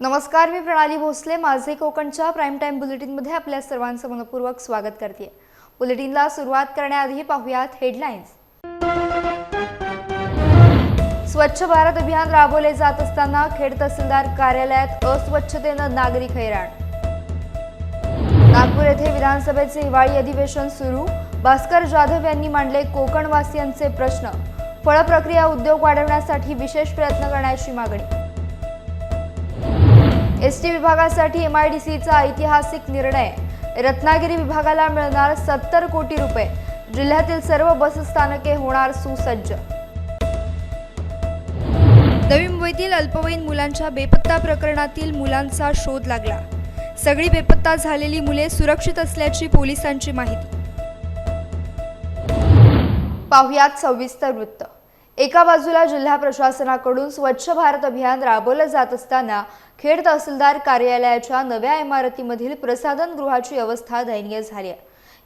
नमस्कार, मी प्रणाली भोसले. माझे कोकणच्या प्राईम टाइम बुलेटिनमध्ये आपल्या सर्वांचं मनपूर्वक स्वागत करते. बुलेटिनला सुरुवात करण्याआधी पाहूयात हेडलाईन्स. स्वच्छ भारत अभियान राबवले जात असताना खेड तहसीलदार कार्यालयात अस्वच्छतेनं नागरिक हैराण. नागपूर येथे विधानसभेचे हिवाळी अधिवेशन सुरू. भास्कर जाधव यांनी मांडले कोकणवासियांचे प्रश्न. फळ प्रक्रिया उद्योग वाढवण्यासाठी विशेष प्रयत्न करण्याची मागणी. एसटी विभागासाठी MIDCचा ऐतिहासिक निर्णय. रत्नागिरी विभागाला मिळणार 70 कोटी रुपये. जिल्ह्यातील सर्व बसस्थानके होणार सुसज्ज. नवी मुंबईतील अल्पवयीन मुलांच्या बेपत्ता प्रकरणातील मुलांचा शोध लागला. सगळी बेपत्ता झालेली मुले सुरक्षित असल्याची पोलिसांची माहिती. पाहुयात सविस्तर वृत्त. एका बाजूला जिल्हा प्रशासनाकडून स्वच्छ भारत अभियान राबवलं जात असताना खेड तहसीलदार कार्यालयाच्या नव्या इमारतीमधील प्रसाधन गृहाची अवस्था दयनीय झाली आहे.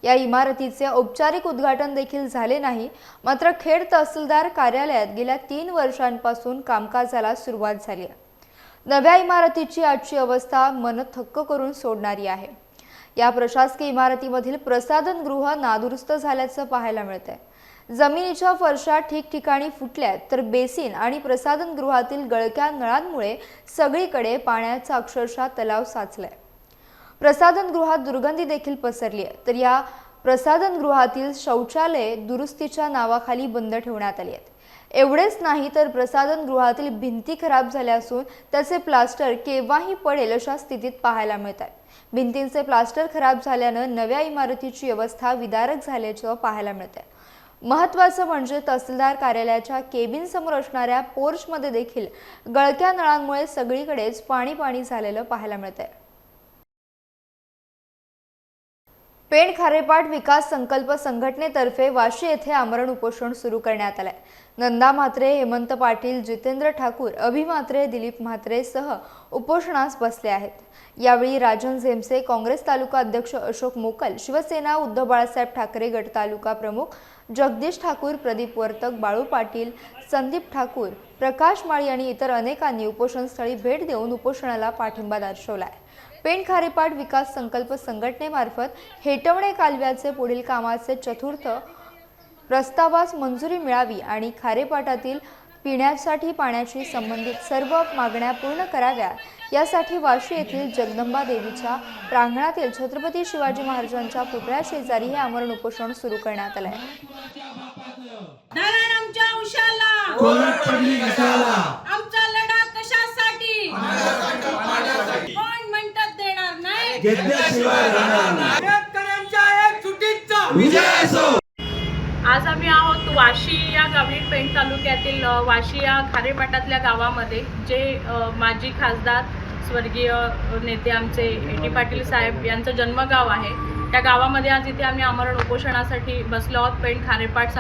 या इमारतीचे औपचारिक उद्घाटन देखील झाले नाही. मात्र खेड तहसीलदार कार्यालयात गेल्या 3 वर्षांपासून कामकाजाला सुरुवात झाली आहे. नव्या इमारतीची आजची अवस्था मन थक्क करून सोडणारी आहे. या प्रशासकीय इमारतीमधील प्रसाधन गृह नादुरुस्त झाल्याचं पाहायला मिळतंय. जमिनीच्या फरशा ठिकठिकाणी फुटल्यात, तर बेसिन आणि प्रसाधन गृहातील गळक्या नळांमुळे सगळीकडे पाण्याचा अक्षरशः तलाव साचलाय. प्रसाधन गृहात दुर्गंधी देखील पसरली आहे. तर या प्रसाधन गृहातील शौचालय दुरुस्तीच्या नावाखाली बंद ठेवण्यात आली आहेत. एवढेच नाही तर प्रसाधन गृहातील भिंती खराब झाल्या असून त्याचे प्लास्टर केव्हाही पडेल अशा स्थितीत पाहायला मिळत आहे. भिंतींचे प्लास्टर खराब झाल्यानं नव्या इमारतीची अवस्था विदारक झाल्याचं पाहायला मिळत आहे. महत्त्वाचं म्हणजे तहसीलदार कार्यालयाच्या केबिन समोर असणाऱ्या पोर्चमध्ये देखील गळक्या नळांमुळे सगळीकडेच पाणी झालेलं पाहायला मिळतंय. पेण खारेपाट विकास संकल्प संघटनेतर्फे वाशी येथे आमरण उपोषण सुरू करण्यात आलंय. नंदा म्हात्रे, हेमंत पाटील, जितेंद्र ठाकूर, अभि म्हात्रे, दिलीप म्हात्रे सह उपोषणास बसले आहेत. यावेळी राजन झेमसे, काँग्रेस तालुका अध्यक्ष अशोक मोकल, शिवसेना उद्धव बाळासाहेब ठाकरे गट तालुका प्रमुख जगदीश ठाकूर, प्रदीप वर्तक, बाळू पाटील, संदीप ठाकूर, प्रकाश माळी आणि इतर अनेकांनी उपोषणस्थळी भेट देऊन उपोषणाला पाठिंबा दर्शवलाय. पेण खारेपाट विकास संकल्प संघटनेमार्फत हेटवणे कालव्याचे पुढील कामाचे चतुर्थ प्रस्तावास मंजुरी मिळावी आणि खारेपाटातील पिण्यासाठी पाण्याशी संबंधित सर्व मागण्या पूर्ण कराव्या यासाठी वाशी येथील जगदंबा देवीच्या प्रांगणातील छत्रपती शिवाजी महाराजांच्या पुतळ्या शेजारी हे आमरण उपोषण सुरू करण्यात आले आहे. आमचा लढा कशासाठी? कोण म्हणतात देणार नाही? आज आम्ही आहोत वाशी या गावी, पेण तालुक्यातील वाशी या खारेपाटातल्या गावामध्ये, जे माजी खासदार स्वर्गीय नेते आमचे A.T. पाटील साहेब यांचं जन्मगाव आहे. त्या गावामध्ये आज इथे आम्ही आमरण उपोषणासाठी बसलो आहोत. पेण खारेपाट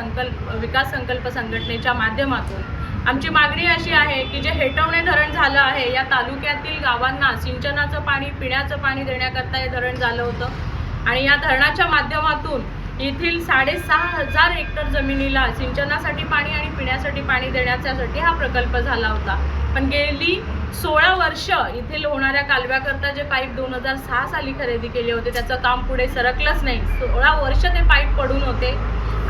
विकास संकल्प संघटनेच्या माध्यमातून आमची मागणी अशी आहे की जे हेटवणे धरण झालं आहे, या तालुक्यातील गावांना सिंचनाचं पाणी, पिण्याचं पाणी देण्याकरता हे धरण झालं होतं आणि या धरणाच्या माध्यमातून येथील 6,500 हेक्टर जमिनीला सिंचनासाठी पाणी आणि पिण्यासाठी पाणी देण्यासाठी हा प्रकल्प झाला होता. पण गेली 16 वर्ष येथील होणाऱ्या कालव्याकरता जे पाईप 2006 साली खरेदी केले होते त्याचं काम पुढे सरकलंच नाही. 16 वर्ष ते पाईप पडून होते.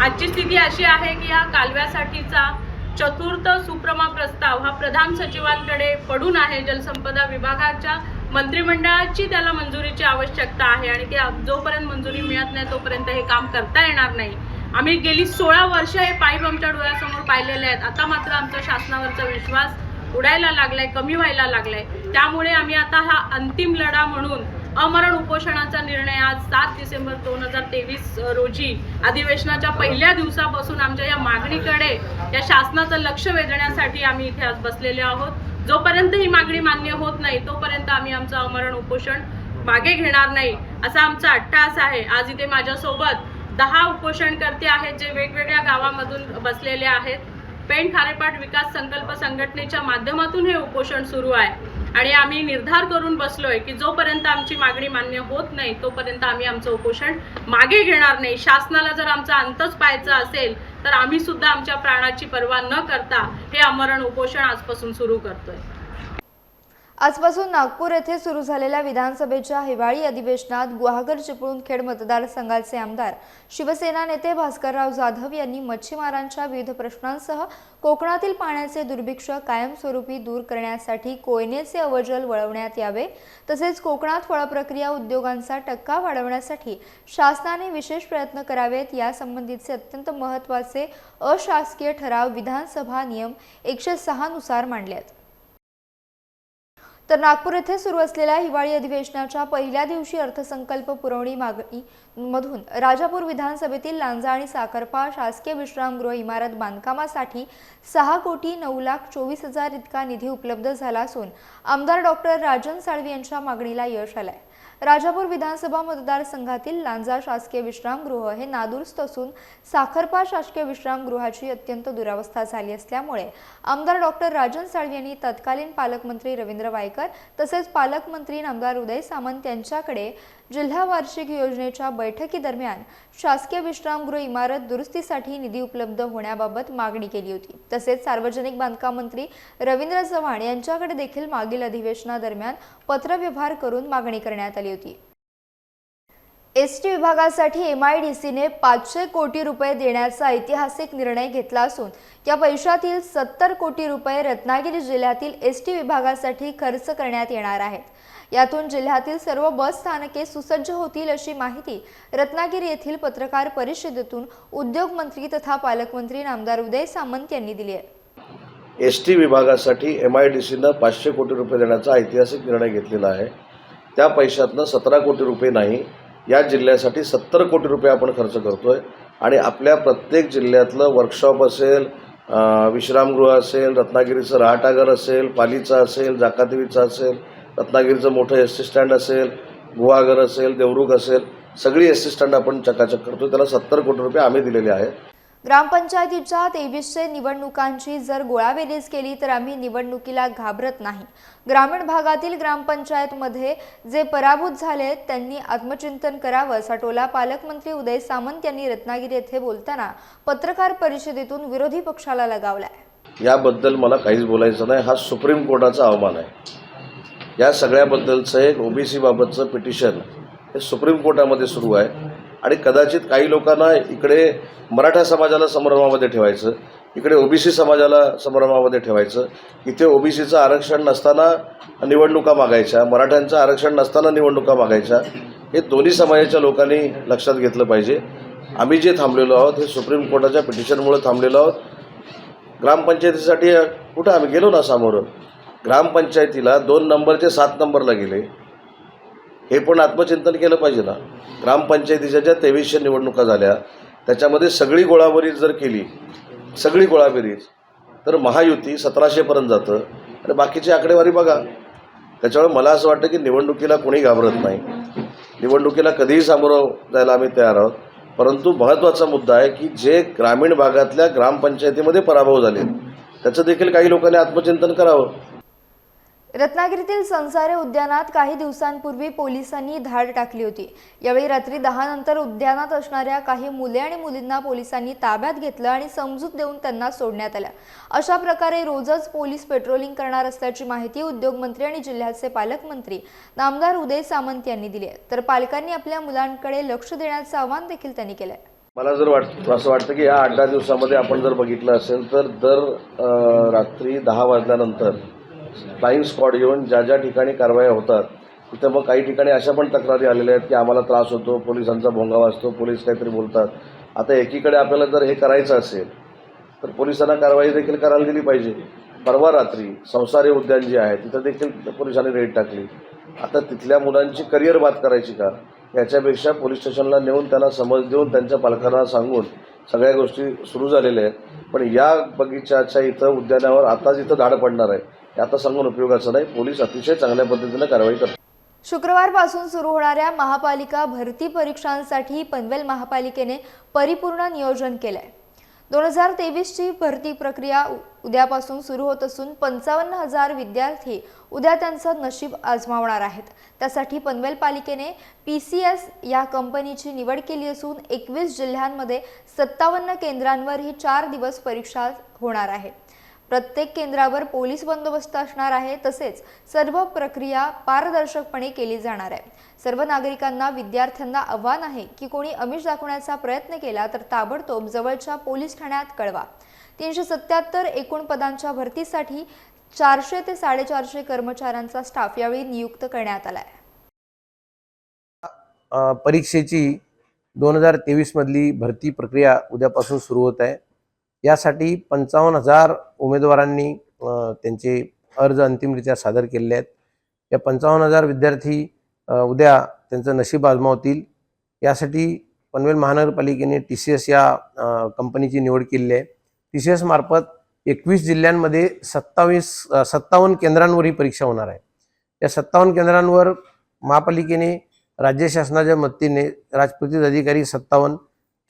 आजची स्थिती अशी आहे की या कालव्यासाठीचा चतुर्थ सुप्रमा प्रस्ताव हा प्रधान सचिवांकडे पडून आहे. जलसंपदा विभागाच्या मंत्रिमंडळाची त्याला मंजुरीची आवश्यकता आहे आणि ते जोपर्यंत मंजुरी मिळत नाही तोपर्यंत हे काम करता येणार नाही. आम्ही गेली 16 वर्ष हे पाईप आमच्या डोळ्यासमोर पाहिलेले आहेत. आता मात्र आमचा शासनावरचा विश्वास उडायला लागलाय, कमी व्हायला लागलाय. त्यामुळे आम्ही आता हा अंतिम लढा म्हणून अमरण उपोषणाचा निर्णय आज 7 डिसेंबर 2023 रोजी अधिवेशनाच्या पहिल्या दिवसापासून आमच्या या मागणीकडे, या शासनाचं लक्ष वेधण्यासाठी आम्ही इथे आज बसलेले आहोत. जोपर्यंत ही मागणी मान्य होत नाही तोपर्यंत आम्ही आमचं अमरण उपोषण मागे घेणार नाही असा आमचा अट्टहास आहे. आज इथे माझ्यासोबत 10 उपोषणकर्ते आहेत जे वेगवेगळ्या गावामधून बसलेले आहेत. पेण खारेपाट विकास संकल्प संघटनेच्या माध्यमातून हे उपोषण सुरू आहे आणि आम्ही निर्धार करून बसलोय की जोपर्यंत आमची मागणी मान्य होत नाही तोपर्यंत आम्ही आमचं उपोषण मागे घेणार नाही. शासनाला जर आमचा अंतच पाहायचा असेल तर आम्ही सुद्धा आमच्या प्राणाची पर्वा न करता हे आमरण उपोषण आजपासून सुरू करतोय. आजपासून नागपूर येथे सुरू झालेल्या विधानसभेच्या हिवाळी अधिवेशनात गुहागर चिपळूण खेड मतदारसंघाचे आमदार शिवसेना नेते भास्करराव जाधव यांनी मच्छीमारांच्या विविध प्रश्नांसह कोकणातील पाण्याचे दुर्भिक्ष कायमस्वरूपी दूर करण्यासाठी कोयनेचे अवजल वळवण्यात यावे, तसेच कोकणात फळप्रक्रिया उद्योगांचा टक्का वाढवण्यासाठी शासनाने विशेष प्रयत्न करावेत यासंबंधीचे अत्यंत महत्त्वाचे अशासकीय ठराव विधानसभा नियम 106 नुसार मांडले आहेत। तर नागपूर येथे सुरू असलेल्या हिवाळी अधिवेशनाच्या पहिल्या दिवशी अर्थसंकल्प पुरवणी मागणीमधून राजापूर विधानसभेतील लांजा आणि साखरपा शासकीय विश्रामगृह इमारत बांधकामासाठी 6,09,24,000 इतका निधी उपलब्ध झाला असून आमदार डॉक्टर राजन साळवी यांच्या मागणीला यश आलंय। राजापूर विधानसभा मतदारसंघातील लांजा शासकीय विश्रामगृह हे नादुरुस्त असून साखरपा शासकीय विश्रामगृहाची अत्यंत दुरावस्था झाली असल्यामुळे आमदार डॉक्टर राजन साळवी यांनी तत्कालीन पालकमंत्री रवींद्र वायकर तसेच पालकमंत्री आमदार उदय सामंत यांच्याकडे जिल्हा वार्षिक योजनेच्या बैठकीदरम्यान शासकीय विश्रामगृह इमारत दुरुस्तीसाठी निधी उपलब्ध होण्याबाबत मागणी केली होती। तसेच सार्वजनिक बांधकाम मंत्री रवींद्र चव्हाण यांच्याकडे देखील मागील अधिवेशनादरम्यान पत्रव्यवहार करून मागणी करण्यात आली होती। एसटी विभागासाठी MIDCने 500 कोटी रुपये देण्याचा ऐतिहासिक निर्णय घेतला असून या पैशातील 70 कोटी रुपये रत्नागिरी जिल्ह्यातील एसटी विभागासाठी खर्च करण्यात येणार आहेत। यातून जिल्ह्यातील सर्व बस स्थानके सुसज्ज होतील अशी माहिती रत्नागिरी येथील पत्रकार परिषदेतून उद्योग मंत्री तथा पालकमंत्री आमदार उदय सामंत यांनी दिली आहे। एसटी विभागासाठी MIDCनं 500 कोटी रुपये देण्याचा ऐतिहासिक निर्णय घेतलेला आहे। त्या पैशातनं 17 कोटी रुपये नाही, या जिल्ह्यासाठी 70 कोटी रुपये आपण खर्च करतोय आणि आपल्या प्रत्येक जिल्ह्यातलं वर्कशॉप असेल, विश्रामगृह असेल, रत्नागिरीचं रहाटाघर असेल, पालीचं असेल, जाकादेवीचं असेल, रत्नागिरीचं मोठं एसटी स्टँड असेल, गुहागर असेल, देवरुख असेल, सगळी एसटी स्टँड आपण चकाचक करतोय। त्याला 70 कोटी रुपये आम्ही दिलेले आहेत। ग्रामपंचायतीच्या 2300 निवडणुकांची जर गोळाबेरीज केली तर आम्ही निवडणुकीला घाबरत नाही। ग्रामीण भागातील ग्रामपंचायतमध्ये जे पराभूत झाले त्यांनी आत्मचिंतन करावं असा टोला पालकमंत्री उदय सामंत यांनी रत्नागिरी येथे बोलताना पत्रकार परिषदेतून विरोधी पक्षाला लगावलाय। याबद्दल मला काहीच बोलायचं नाही, हा सुप्रीम कोर्टाचा अवमान आहे। या सगळ्याबद्दलचं एक OBC बाबतचं पिटिशन हे सुप्रीम कोर्टामध्ये सुरू आहे आणि कदाचित काही लोकांना इकडे मराठा समाजाला संभ्रमामध्ये ठेवायचं, इकडे OBC समाजाला संभ्रमामध्ये ठेवायचं। इथे OBCचं आरक्षण नसताना निवडणुका मागायच्या, मराठ्यांचं आरक्षण नसताना निवडणुका मागायच्या, हे दोन्ही समाजाच्या लोकांनी लक्षात घेतलं पाहिजे। आम्ही जे थांबलेलो आहोत हे सुप्रीम कोर्टाच्या पिटिशनमुळे थांबलेलो आहोत। ग्रामपंचायतीसाठी कुठं आम्ही गेलो ना सामोरं, ग्रामपंचायतीला 2 नंबरचे 7 नंबरला गेले, हे पण आत्मचिंतन केलं पाहिजे ना। ग्रामपंचायतीच्या ज्या 2300 निवडणुका झाल्या त्याच्यामध्ये सगळी गोळाबेरीज जर केली, सगळी गोळाबेरीज, तर महायुती 1700 पर्यंत जातं आणि बाकीची आकडेवारी बघा। त्याच्यामुळे मला असं वाटतं की निवडणुकीला कोणी घाबरत नाही, निवडणुकीला कधीही सामोरं जायला आम्ही तयार आहोत। परंतु महत्त्वाचा मुद्दा आहे की जे ग्रामीण भागातल्या ग्रामपंचायतीमध्ये पराभव झाले त्याचं देखील काही लोकांनी आत्मचिंतन करावं। रत्नागिरीतील संसारे उद्यानात काही दिवसांपूर्वी पोलिसांनी धाड टाकली होती। यावेळी रात्री 10 नंतर उद्यानात असणाऱ्या काही मुले आणि मुलींना पोलिसांनी ताब्यात घेतलं आणि समजूत देऊन त्यांना सोडण्यात आलं। अशा प्रकारे रोजच पोलीस पेट्रोलिंग करणार असल्याची माहिती उद्योगमंत्री आणि जिल्ह्याचे पालकमंत्री आमदार उदय सामंत यांनी दिली आहे। तर पालकांनी आपल्या मुलांकडे लक्ष देण्याचं आवाहन देखील त्यांनी केलंय। मला जर असं वाटतं की या 8-10 दिवसामध्ये आपण जर बघितलं असेल तर दर रात्री 10 वाजल्यानंतर फ्लाइंग स्क्वॉड येऊन ज्या ज्या ठिकाणी कारवाया होतात तिथं मग काही ठिकाणी अशा पण तक्रारी आलेल्या आहेत की आम्हाला त्रास होतो, पोलिसांचा भोंगा वाजतो, पोलीस काहीतरी बोलतात। आता एकीकडे आपल्याला जर हे करायचं असेल तर पोलिसांना कारवाई देखील करायला दिली पाहिजे। परवा रात्री संसारे उद्यान जे आहे तिथं देखील पोलिसांनी रेड टाकली। आता तिथल्या मुलांची करिअर बात करायची का, याच्यापेक्षा पोलीस स्टेशनला नेऊन त्यांना समज देऊन त्यांच्या पालकांना सांगून सगळ्या गोष्टी सुरू झालेल्या आहेत। पण या बगीचाच्या इथं उद्यानावर आताच इथं धाड पडणार आहे, हे आता सांगून उपयोगाचं नाही। पोलीस अतिशय चांगल्या पद्धतीने कारवाई करतात। शुक्रवारपासून सुरू होणाऱ्या महापालिका भरती परीक्षांसाठी पनवेल महापालिकेने परिपूर्ण नियोजन केलंय। 2023ची भरती प्रक्रिया उद्यापासून सुरू होत असून 55,000 विद्यार्थी उद्या त्यांचं नशीब आजमावणार आहेत। त्यासाठी पनवेल पालिकेने PCS या कंपनीची निवड केली असून 21 जिल्ह्यांमध्ये 57 केंद्रांवर ही 4 दिवस परीक्षा होणार आहे। प्रत्येक केंद्रावर पोलीस बंदोबस्त असणार आहे, तसेच सर्व प्रक्रिया पारदर्शकपणे केली जाणार आहे। सर्व नागरिकांना, विद्यार्थ्यांना आव्हान आहे की कोणी आमिष दाखवण्याचा प्रयत्न केला तर ताबडतोब जवळच्या पोलीस ठाण्यात कळवा। 377 एकूण पदांच्या भरतीसाठी 400 ते 450 कर्मचाऱ्यांचा स्टाफ यावेळी नियुक्त करण्यात आला आहे। परीक्षेची 2023 मधली भरती प्रक्रिया उद्यापासून सुरू होत आहे। यासाठी 55,000 उमेदवारांनी त्यांचे अर्ज अंतिमरित्या सादर केले आहेत। या 55,000 विद्यार्थी उद्या त्यांचं नशीब आजमावतील। यासाठी पनवेल महानगरपालिकेने TCS या कंपनीची निवड केली आहे। TCS मार्फत 21 जिल्ह्यांमध्ये 57 केंद्रांवर ही परीक्षा होणार आहे। या 57 केंद्रांवर महापालिकेने राज्य शासनाच्या मदतीने राजपत्रित अधिकारी 57,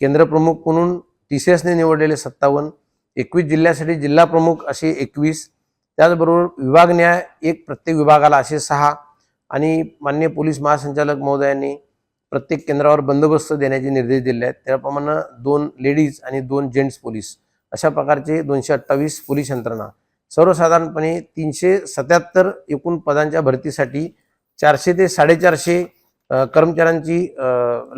केंद्रप्रमुख म्हणून TCSने निवडलेले 57, 21 जिल्ह्यासाठी जिल्हा प्रमुख असे 21, त्याचबरोबर विभाग न्याय एक प्रत्येक विभागाला असे 6 आणि माननीय पोलीस महासंचालक महोदयांनी प्रत्येक केंद्रावर बंदोबस्त देण्याचे निर्देश दिले आहेत। त्याप्रमाणे 2 लेडीज आणि 2 जेंट्स पोलीस अशा प्रकारचे 228 पोलीस यंत्रणा, सर्वसाधारणपणे 377 एकूण पदांच्या भरतीसाठी 400 ते 450 कर्मचाऱ्यांची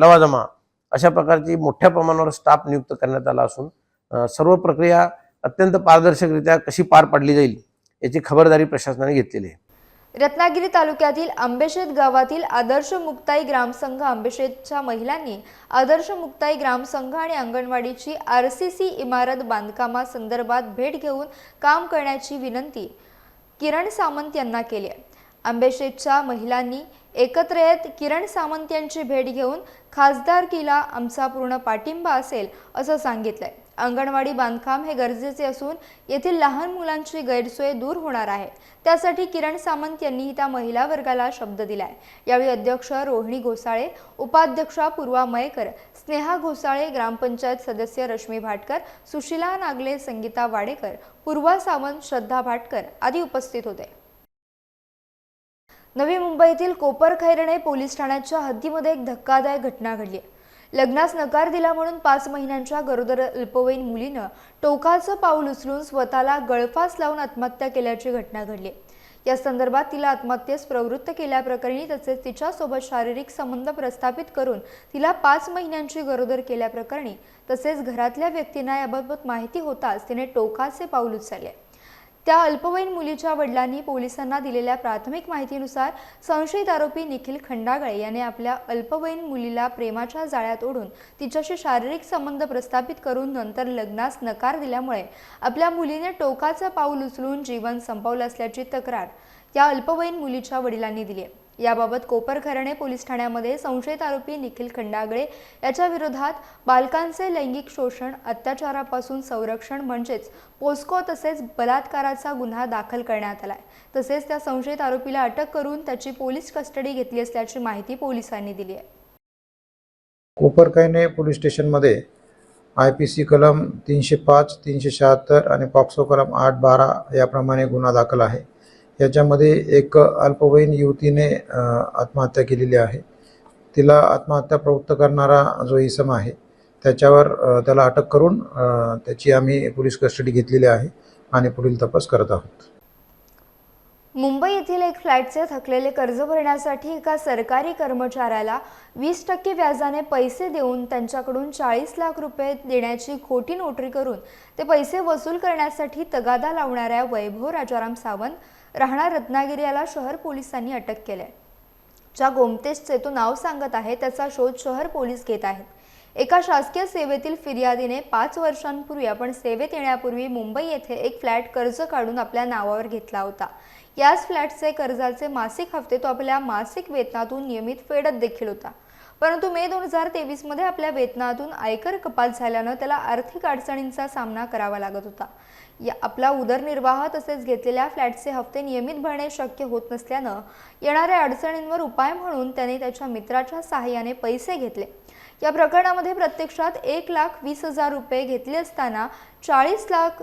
लवाजमा अशा प्रकारची मोठ्या प्रमाणावर स्टाफ नियुक्त करण्यात आला असून सर्व प्रक्रिया अत्यंत पारदर्शकरित्या कशी पार पाडली जाईल याची खबरदारी प्रशासनाने घेतलेली आहे। रत्नागिरी तालुक्यातील आंबेशेत गावातील आदर्श मुक्ताई ग्रामसंघ आंबेशेतच्या महिलांनी आदर्श मुक्ताई ग्रामसंघ आणि अंगणवाडीची RCC इमारत बांधकामासंदर्भात भेट घेऊन काम करण्याची विनंती किरण सामंत यांना केली आहे। आंबेशेतच्या महिलांनी एकत्र येत किरण सामंत यांची भेट घेऊन खासदारकीला आमचा पूर्ण पाठिंबा असेल असं सांगितलंय। अंगणवाडी बांधकाम हे गरजेचे असून येथील लहान मुलांची गैरसोय दूर होणार आहे, त्यासाठी किरण सामंत यांनी त्या महिला वर्गाला शब्द दिलाय। यावेळी अध्यक्ष रोहिणी घोसाळे, उपाध्यक्षा पूर्वा मयेकर, स्नेहा घोसाळे, ग्रामपंचायत सदस्य रश्मी भाटकर, सुशीला नागले, संगीता वाडेकर, पूर्वा सावंत, श्रद्धा भाटकर आदी उपस्थित होते। नवी मुंबईतील कोपरखैरणे पोलीस ठाण्याच्या हद्दीमध्ये एक धक्कादायक घटना घडली। लग्नास नकार दिला म्हणून 5 महिन्यांच्या गरोदर अल्पवयीन मुलीनं टोकाचं पाऊल उचलून स्वतःला गळफास लावून आत्महत्या केल्याची घटना घडली। या संदर्भात तिला आत्महत्येस प्रवृत्त केल्याप्रकरणी तसेच तिच्यासोबत शारीरिक संबंध प्रस्थापित करून तिला 5 महिन्यांची गरोदर केल्याप्रकरणी तसेच घरातल्या व्यक्तींना याबाबत माहिती होताच तिने टोकाचे पाऊल उचलले। त्या अल्पवयीन मुलीच्या वडिलांनी पोलिसांना दिलेल्या प्राथमिक माहितीनुसार संशयित आरोपी निखिल खंडागळे याने आपल्या अल्पवयीन मुलीला प्रेमाच्या जाळ्यात ओढून तिच्याशी शारीरिक संबंध प्रस्थापित करून नंतर लग्नास नकार दिल्यामुळे आपल्या मुलीने टोकाचं पाऊल उचलून जीवन संपवलं असल्याची तक्रार या अल्पवयीन मुलीच्या वडिलांनी दिली आहे। याबाबत कोपरखैरणे पोलीस ठाण्यामध्ये संशयित आरोपी निखिल खंडागळे याच्या विरोधात बालकांचे लैंगिक शोषण, अत्याचारापासून संरक्षण म्हणजेच पोस्को तसेच बलात्काराचा गुन्हा दाखल करण्यात आलाय। तसेच त्या संशयित आरोपीला अटक करून त्याची पोलीस कस्टडी घेतली असल्याची माहिती पोलिसांनी दिली आहे। कोपरखैरणे पोलीस स्टेशनमध्ये IPC कलम 305, 376 आणि पॉक्सो कलम 8, 12 याप्रमाणे गुन्हा दाखल आहे। याच्यामध्ये एक अल्पवयीन युवतीने आत्महत्या केलेली आहे। तिला आत्महत्या प्रवृत्त करणारा जो इसम आहे त्याच्यावर त्याला अटक करून त्याची आम्ही पोलीस कस्टडी घेतलेली आहे आणि पुढील तपास करत आहोत। मुंबई येथील एक फ्लॅटचे थकलेले कर्ज भरण्यासाठी एका सरकारी कर्मचाऱ्याला 20% व्याजाने पैसे देऊन त्यांच्याकडून 40 लाख रुपये देण्याची खोटी नोटरी करून ते पैसे वसूल करण्यासाठी तगादा लावणाऱ्या वैभव राजाराम सावंत राहणार रत्नागिरी याला शहर पोलिसांनी अटक केले। ज्या गोमतेशचे तो नाव सांगत आहे त्याचा शोध शहर पोलीस घेत आहेत। एका शासकीय सेवेतील फिर्यादीने 5 वर्षांपूर्वी आपण सेवेत येण्यापूर्वी मुंबई येथे एक फ्लॅट कर्ज काढून आपल्या नावावर घेतला होता। याच फ्लॅटचे कर्जाचे मासिक हप्ते तो आपल्या मासिक वेतनातून नियमित फेडत देखील होता, परंतु मे 2023 मध्ये आपल्या वेतनातून आयकर कपात झाल्याने त्याला आर्थिक अडचणींचा सामना करावा लागत होता। आपला उदरनिर्वाह तसेच घेतलेल्या फ्लॅटचे हप्ते नियमित भरणे शक्य होत नसल्याने येणाऱ्या अडचणींवर उपाय म्हणून त्याने त्याच्या मित्राच्या सहाय्याने पैसे घेतले। या प्रकरणामध्ये प्रत्यक्षात 1,20,000 रुपये घेतले असताना 40 लाख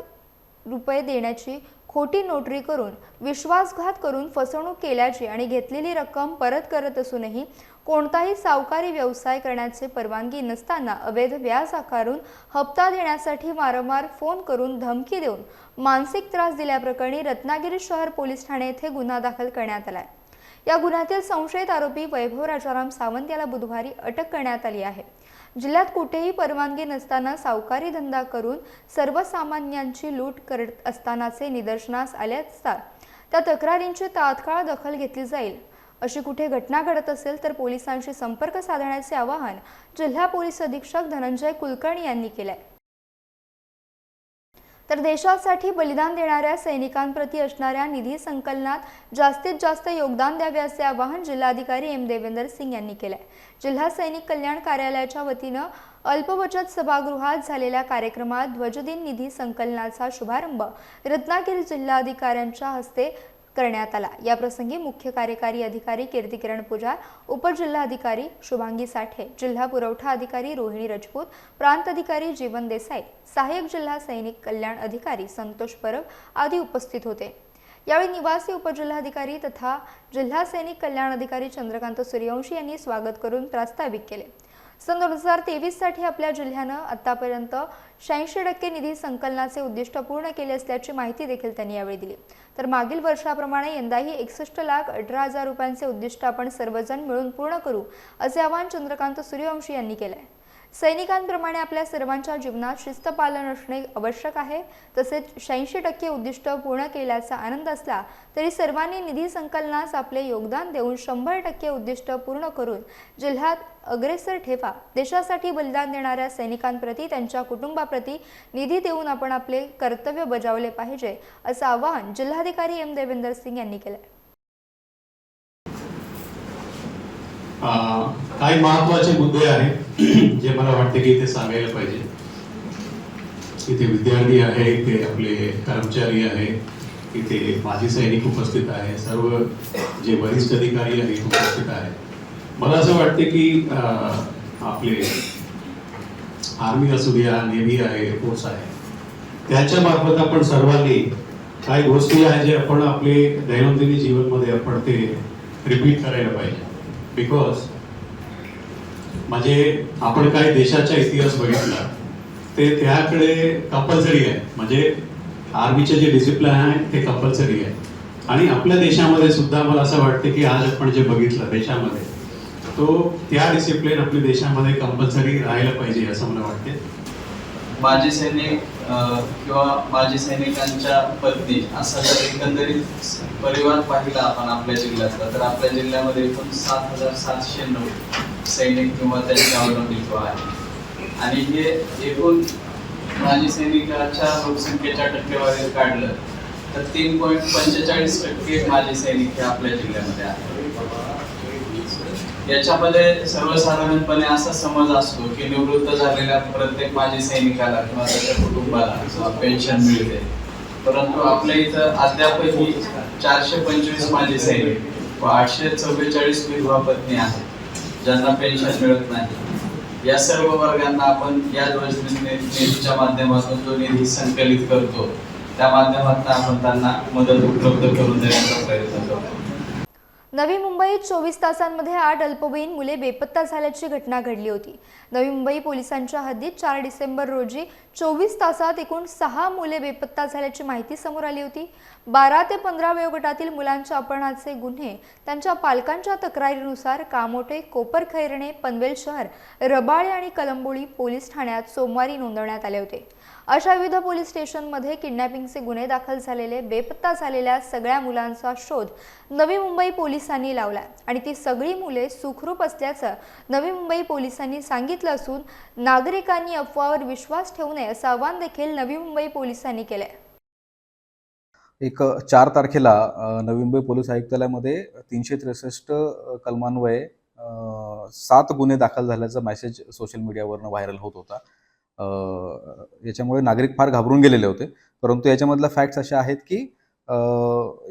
रुपये देण्याची खोटी नोटरी करून विश्वासघात करून फसवणूक केल्याची आणि घेतलेली रक्कम परत करत असूनही कोणताही सावकारी व्यवसाय करण्याची परवानगी नसताना अवैध व्याज आकारून हप्ता देण्यासाठी वारंवार फोन करून धमकी देऊन मानसिक त्रास दिल्याप्रकरणी रत्नागिरी शहर पोलीस ठाणे येथे गुन्हा दाखल करण्यात आलाय। या गुन्ह्यातील संशयित आरोपी वैभव राजाराम सावंत याला बुधवारी अटक करण्यात आली आहे। जिल्ह्यात कुठेही परवानगी नसताना सावकारी धंदा करून सर्वसामान्यांची लूट करत असतानाचे निदर्शनास आले असता त्या तक्रारींची तात्काळ दखल घेतली जाईल। अशी कुठे घटना घडत असेल तर पोलिसांशी संपर्क साधण्याचे आवाहन जिल्हा पोलीस अधीक्षक धनंजय कुलकर्णी यांनी केले। तर देशासाठी बलिदान देणाऱ्या सैनिकांप्रती असणाऱ्या निधी संकलनात जास्तीत जास्त योगदान द्यावे असे आवाहन जिल्हाधिकारी एम देवेंद्र सिंग यांनी केले। जिल्हा सैनिक कल्याण कार्यालयाच्या वतीनं अल्पबचत सभागृहात झालेल्या कार्यक्रमात ध्वजदिन निधी संकलनाचा शुभारंभ रत्नागिरी जिल्हाधिकाऱ्यांच्या हस्ते करण्यात आला। या प्रसंगी मुख्य कार्यकारी अधिकारी कीर्तिकिरण पुजार, उपजिल्हाधिकारी शुभांगी साठे, जिल्हा पुरवठा अधिकारी रोहिणी राजपूत, प्रांत अधिकारी जीवन देसाई, सहाय्यक जिल्हा सैनिक कल्याण अधिकारी संतोष परब आदी उपस्थित होते। यावेळी निवासी उपजिल्हाधिकारी तथा जिल्हा सैनिक कल्याण अधिकारी चंद्रकांत सूर्यवंशी यांनी स्वागत करून प्रास्ताविक केले। सन 2023 साठी आपल्या जिल्ह्यानं आतापर्यंत 86% निधी संकलनाचे उद्दिष्ट पूर्ण केले असल्याची माहिती देखील त्यांनी यावेळी दिली। तर मागील वर्षाप्रमाणे यंदाही 61,18,000 रुपयांचे उद्दिष्ट आपण सर्वजण मिळून पूर्ण करू असे आवाहन चंद्रकांत सूर्यवंशी यांनी केले आहे। सैनिकांप्रमाणे आपल्या सर्वांच्या जीवनात शिस्त पालन असणे आवश्यक आहे। तसेच 86% उद्दिष्ट पूर्ण केल्याचा आनंद असला तरी सर्वांनी निधी संकलनास आपले योगदान देऊन 100% उद्दिष्ट पूर्ण करून जिल्ह्यात अग्रेसर ठेवा। देशासाठी बलिदान देणाऱ्या सैनिकांप्रती त्यांच्या कुटुंबाप्रती निधी देऊन आपण आपले कर्तव्य बजावले पाहिजे असं आवाहन जिल्हाधिकारी एम देवेंद्र सिंग यांनी केले। काही महत्त्वाचे मुद्दे आहेत जे मला वाटते की इथे सांगायला पाहिजे। इथे विद्यार्थी आहे, इथे आपले कर्मचारी आहे, इथे माजी सैनिक उपस्थित आहे, सर्व जे वरिष्ठ अधिकारी आहेत उपस्थित आहेत। मला असं वाटते की आपले आर्मी असू द्या, नेव्ही आहे, एअरफोर्स आहे, त्याच्या मार्फत आपण सर्वांनी काही गोष्टी आहेत जे आपण आपले दैनंदिन जीवनमध्ये आपण ते रिपीट करायला पाहिजे। बिकॉज म्हणजे आपण काही देशाचा इतिहास बघितला ते त्याकडे कंपल्सरी आहे, म्हणजे आर्मीचे जे डिसिप्लिन आहे ते कंपल्सरी आहे। आणि आपल्या देशामध्ये सुद्धा मला असं वाटतं की आज आपण जे बघितलं देशामध्ये तो त्या डिसिप्लिन आपल्या देशामध्ये कंपल्सरी राहायला पाहिजे असं मला वाटते। माजी सैनिक किंवा माजी सैनिकांच्या पत्नी असा जर एकंदरीत परिवार पाहिला आपण आपल्या जिल्ह्यातला तर आपल्या जिल्ह्यामध्ये एकूण 7,709 सैनिक किंवा त्यांचे अवलंबित्व आहे। आणि हे एकूण माजी सैनिकाच्या लोकसंख्येच्या टक्केवारीत काढलं तर 3.45% माजी सैनिक हे आपल्या जिल्ह्यामध्ये आहेत। याच्यामध्ये सर्वसाधारणपणे असा समज असतो की निवृत्त झालेल्या प्रत्येक माजी सैनिकाला किंवा त्याच्या कुटुंबाला पेन्शन मिळते, परंतु आपल्या इथं अद्यापही 425 माजी सैनिक व 844 विधवा पत्नी आहेत ज्यांना पेन्शन मिळत नाही। या सर्व वर्गांना आपण या निधीच्या माध्यमातून जो निधी संकलित करतो त्या माध्यमातून आपण त्यांना मदत उपलब्ध करून देण्याचा प्रयत्न करतो। नवी मुंबईत 24 तासांमध्ये 8 अल्पवयीन मुले बेपत्ता झाल्याची घटना घडली होती। नवी मुंबई पोलिसांच्या हद्दीत 4 डिसेंबर रोजी 24 तासात एकूण 6 मुले बेपत्ता झाल्याची माहिती समोर आली होती। 12 ते 15 वयोगटातील मुलांच्या अपहरणाचे गुन्हे त्यांच्या पालकांच्या तक्रारीनुसार कामोटे, कोपरखैरणे, पनवेल शहर, रबाळे आणि कलंबोळी पोलीस ठाण्यात सोमवारी नोंदवण्यात आले होते। अशा विविध पोलीस स्टेशनमध्ये किडनॅपिंगचे गुन्हे दाखल झालेले बेपत्ता झालेल्या सगळ्या मुलांचा शोध नवी मुंबई पोलिसांनी लावला आणि ती सगळी मुले सुखरूप असल्याचं नवी मुंबई पोलिसांनी सांगितलं असून नागरिकांनी अफवावर विश्वास ठेवू नये असं आवाहन देखील नवी मुंबई पोलिसांनी केलंय। 4 तारखेला नवी मुंबई पोलीस आयुक्तालयामध्ये 363 कलमान्वये 7 गुन्हे दाखल झाल्याचा मेसेज सोशल मीडियावरनं व्हायरल होत होता। याच्यामुळे नागरिक फार घाबरून गेलेले होते, परंतु याच्यामधल्या फॅक्ट्स अशा आहेत की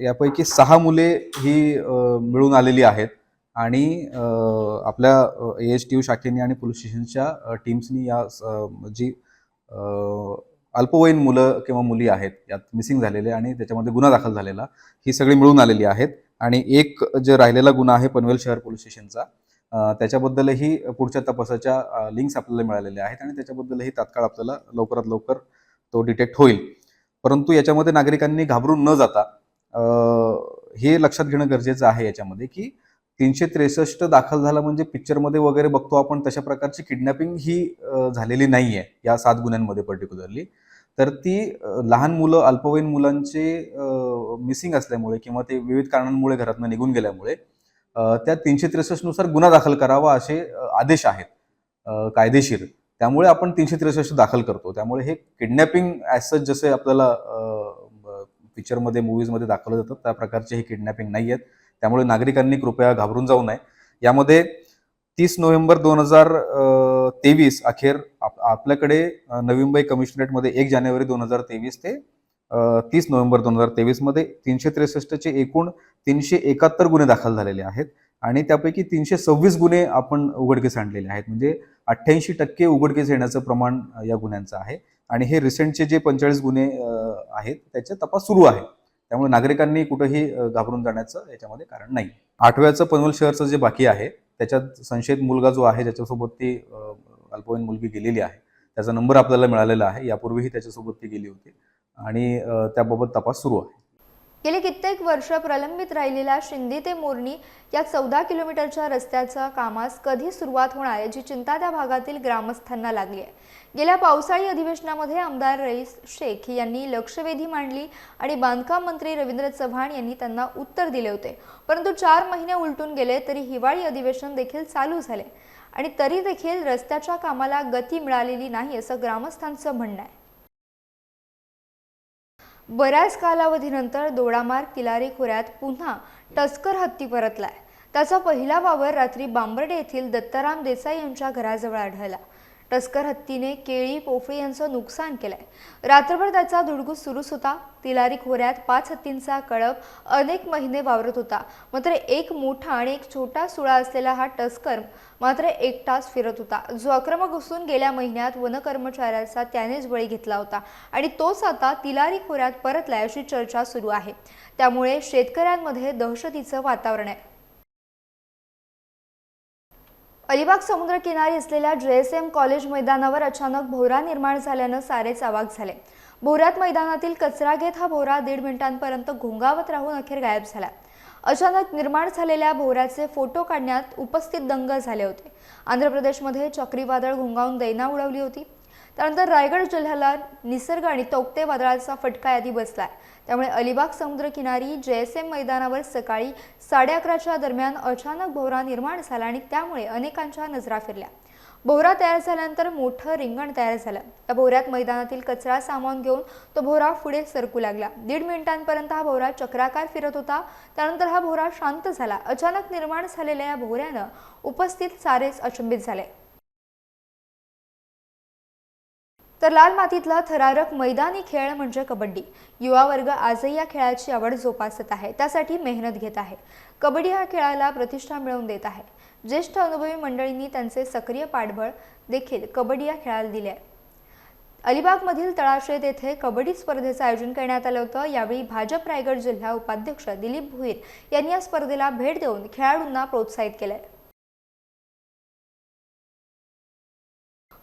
यापैकी 6 मुले ही मिळून आलेली आहेत आणि आपल्या AHTU शाखेने आणि पोलीस स्टेशनच्या टीम्सनी या जी अल्पवयीन मुलं किंवा मुली आहेत यात मिसिंग झालेले आणि त्याच्यामध्ये गुन्हा दाखल झालेला ही सगळी मिळून आलेली आहेत. आणि एक जे राहिलेला गुन्हा आहे पनवेल शहर पोलीस स्टेशनचा, त्याच्याबद्दलही पुढच्या तपासाच्या लिंक्स आपल्याला मिळालेल्या आहेत आणि त्याच्याबद्दलही तात्काळ आपल्याला लवकरात लवकर तो डिटेक्ट होईल. परंतु याच्यामध्ये नागरिकांनी घाबरून न जाता हे लक्षात घेणं गरजेचं आहे याच्यामध्ये की 363 दाखल झाला म्हणजे पिक्चरमध्ये वगैरे बघतो आपण तशा प्रकारची किडनॅपिंग ही झालेली नाही आहे या 7 गुन्ह्यांमध्ये पर्टिक्युलरली. तर ती लहान मुलं, अल्पवयीन मुलांचे मिसिंग असल्यामुळे किंवा ते विविध कारणांमुळे घरातून निघून गेल्यामुळे त्या 363 नुसार गुन्हा दाखल करावा असे आदेश आहेत कायदेशीर. त्यामुळे आपण 363 दाखल करतो. त्यामुळे हे किडनॅपिंग ॲज सच जसे आपल्याला पिक्चरमध्ये, मूव्हीजमध्ये दाखवलं जातं त्या प्रकारचे हे किडनॅपिंग नाही आहेत. त्यामुळे नागरिकांनी कृपया घाबरून जाऊ नये. यामध्ये 30 नोव्हेंबर 2023 अखेर आपल्याकडे नवी मुंबई कमिशनरेटमध्ये 1 जानेवारी 2023 ते 30 नोव्हेंबर 2023 मध्ये 363चे एकूण 371 गुन्हे दाखल झालेले आहेत आणि त्यापैकी 326 गुन्हे आपण उघडकीस आणलेले आहेत. म्हणजे 88% उघडकीस येण्याचं प्रमाण या गुन्ह्यांचं आहे. आणि हे रिसेंटचे जे 45 गुन्हे आहेत त्याचे तपास सुरू आहे. त्यामुळे नागरिकांनी कुठेही घाबरून जाण्याचं याच्यामध्ये कारण नाही. 8व्याचं पनवेल शहरचं जे बाकी आहे त्याच्यात संशयित मुलगा जो आहे ज्याच्यासोबत ती अल्पवयीन मुलगी गेलेली आहे त्याचा नंबर आपल्याला मिळालेला आहे. यापूर्वीही त्याच्यासोबत ती गेली होती आणि त्याबाबत तपास सुरू आहे. गेली कित्येक वर्ष प्रलंबित राहिलेल्या शिंदे ते मोरणी या 14 किलोमीटरच्या रस्त्याच्या कामास कधी सुरुवात होणार याची चिंता त्या भागातील ग्रामस्थांना लागली आहे. गेल्या पावसाळी अधिवेशनामध्ये आमदार रईस शेख यांनी लक्षवेधी मांडली आणि बांधकाम मंत्री रवींद्र चव्हाण यांनी त्यांना उत्तर दिले होते. परंतु 4 महिने उलटून गेले तरी हिवाळी अधिवेशन देखील चालू झाले आणि तरी देखील रस्त्याच्या कामाला गती मिळालेली नाही असं ग्रामस्थांचं म्हणणं आहे. बऱ्याच कालावधीनंतर दोडामार्ग तिलारी खोऱ्यात पुन्हा टस्कर हत्ती परतलाय. त्याचा पहिला वावर रात्री बांबर्डे येथील दत्ताराम देसाई यांच्या घराजवळ आढळला. टस्कर हत्तीने केळी, पोफळी यांचं नुकसान केलंय. रात्रभर त्याचा धुडगूस सुरूच होता. तिलारी खोऱ्यात 5 हत्तींचा कळप अनेक महिने वावरत होता. मात्र एक मोठा आणि एक छोटा सुळा असलेला हा टस्कर मात्र एकटाच फिरत होता, जो आक्रमक असून गेल्या महिन्यात वनकर्मचाऱ्याचा त्यानेच बळी घेतला होता आणि तोच आता तिलारी खोऱ्यात परतलाय अशी चर्चा सुरू आहे. त्यामुळे शेतकऱ्यांमध्ये दहशतीचं वातावरण आहे. अलिबाग समुद्रकिनारी असलेल्या JSM कॉलेज मैदानावर अचानक भोवरा निर्माण झाल्यानं सारेच अवाक झाले. भोवऱ्यात मैदानातील कचरा घेत हा भोवरा 1.5 मिनिटांपर्यंत घोंगावत राहून अखेर गायब झाला. अचानक निर्माण झालेल्या भोवऱ्याचे फोटो काढण्यात उपस्थित दंग झाले होते. आंध्र प्रदेशमध्ये चक्रीवादळ घोंगावून दैना उडवली होती. त्यानंतर रायगड जिल्ह्याला निसर्ग आणि तौक्ते वादळाचा फटका यादी बसलाय. त्यामुळे अलिबाग समुद्रकिनारी JSM मैदानावर सकाळी 11:30च्या दरम्यान अचानक भोवरा निर्माण झाला आणि त्यामुळे अनेकांच्या नजरा फिरल्या. भोवरा तयार झाल्यानंतर मोठं रिंगण तयार झालं. या भोवऱ्यात मैदानातील कचरा सामावून घेऊन तो भोवरा पुढे सरकू लागला. 1.5 मिनिटांपर्यंत हा भोवरा चक्राकार फिरत होता. त्यानंतर हा भोवरा शांत झाला. अचानक निर्माण झालेल्या या भोवऱ्यानं उपस्थित सारेच अचंबित झाले. तर लाल मातीतला थरारक मैदानी खेळ म्हणजे कबड्डी. युवा वर्ग आजही या खेळाची आवड जोपासत आहे, त्यासाठी मेहनत घेत आहे. कबड्डी या खेळाला प्रतिष्ठा मिळवून देत आहे. ज्येष्ठ अनुभवी मंडळींनी त्यांचे सक्रिय पाठबळ देखील कबड्डी या खेळाला दिले आहे. अलिबागमधील तळाशेत येथे कबड्डी स्पर्धेचं आयोजन करण्यात आलं होतं. यावेळी भाजप रायगड जिल्हा उपाध्यक्ष दिलीप भुईर यांनी या स्पर्धेला भेट देऊन खेळाडूंना प्रोत्साहित केलंय.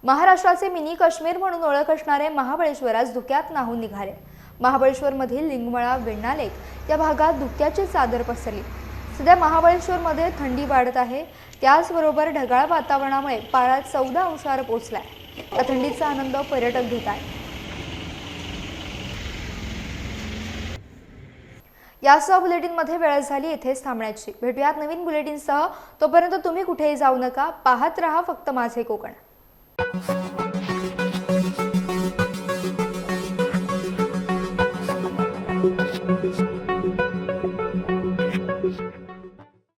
महाराष्ट्राचे मिनी काश्मीर म्हणून ओळख असणारे महाबळेश्वर आज धुक्यात न्हाऊन निघाले. महाबळेश्वरमधील लिंगमळा, वेण्णालेक या भागात धुक्याची चादर पसरली. सध्या महाबळेश्वरमध्ये थंडी वाढत आहे. त्याचबरोबर ढगाळ वातावरणामुळे पारा 14 अंशावर पोहोचलाय. या थंडीचा आनंद पर्यटक घेत आहेत. यासह बुलेटिनमध्ये वेळ झाली इथेच थांबण्याची. भेटूयात नवीन बुलेटिनसह. तोपर्यंत तुम्ही कुठेही जाऊ नका. पाहत रहा फक्त माझे कोकण.